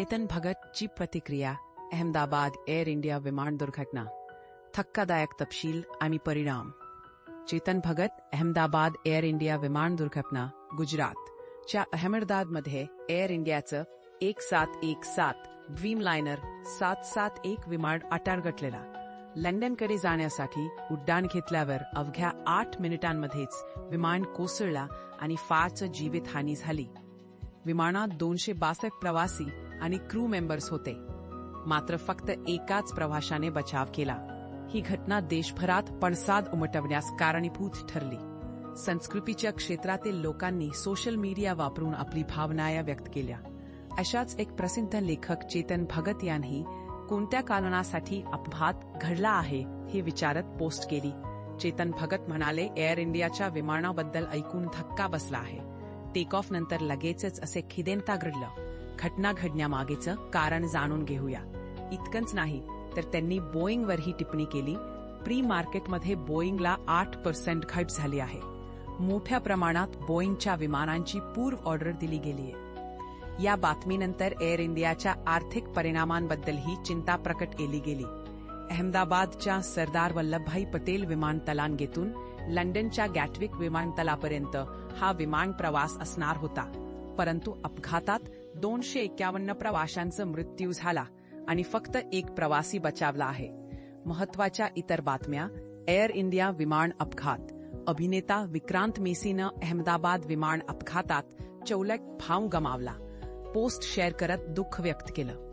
चेतन भगतची प्रतिक्रिया. Ahmedabad air India विमान दुर्घटना. धक्कादायक तपशील आणि परिणाम. चेतन भगत अहमदाबाद एअर इंडिया विमान दुर्घटना. गुजरातच्या अहमदाबादमध्ये एअर इंडियाचं 1717 ड्रीमलायनर 771 विमान अडगळलेला. लंडनकडे जाण्यासाठी उड्डाण घेतल्यावर अवघ्या 8 मिनिटांमध्येच विमान कोसळला आणि फारच जीवितहानी झाली. विमानात 262 प्रवासी आणि क्रू मेंबर्स होते, मात्र फक्त एकाच प्रवाशाने बचाव केला. ही घटना देशभरात पडसाद उमटवण्यास कारणीभूत ठरली. संस्कृतीच्या क्षेत्रातील लोकांनी सोशल मीडिया वापरून आपली भावना व्यक्त केल्या. अशाच एक प्रसिद्ध लेखक चेतन भगत यांनी कोणत्या कारणासाठी अपघात घडला आहे हे विचारत पोस्ट केली. चेतन भगत म्हणाले, एअर इंडियाच्या विमानाबद्दल ऐकून धक्का बसला आहे. टेक ऑफ नंतर लगेचच असे खिदेंता घडलं. घटना घडण्यामागेचं कारण जाणून घेऊया. इतकंच नाही तर त्यांनी बोईंगवरही टिप्पणी केली. प्री मार्केटमध्ये बोईंगला 8% घट झाली आहे. मोठ्या प्रमाणात बोईंगच्या विमानांची पूर्व ऑर्डर दिली गेलीय. या बातमीनंतर एअर इंडियाच्या आर्थिक परिणामांबद्दलही चिंता प्रकट केली गेली. अहमदाबादच्या सरदार वल्लभभाई पटेल विमानतळांतून लंडनच्या गॅटविक विमानतळापर्यंत हा विमान प्रवास असणार होता. परंतु अपघातात 251 प्रवाशांचा मृत्यू झाला आणि फक्त एक प्रवासी बचावला आहे. महत्त्वाच्या इतर बातम्या. एअर इंडिया विमान अपघात. अभिनेता विक्रांत मेसीनं अहमदाबाद विमान अपघातात 4 भाऊ गमावला. पोस्ट शेअर करत दुःख व्यक्त केलं.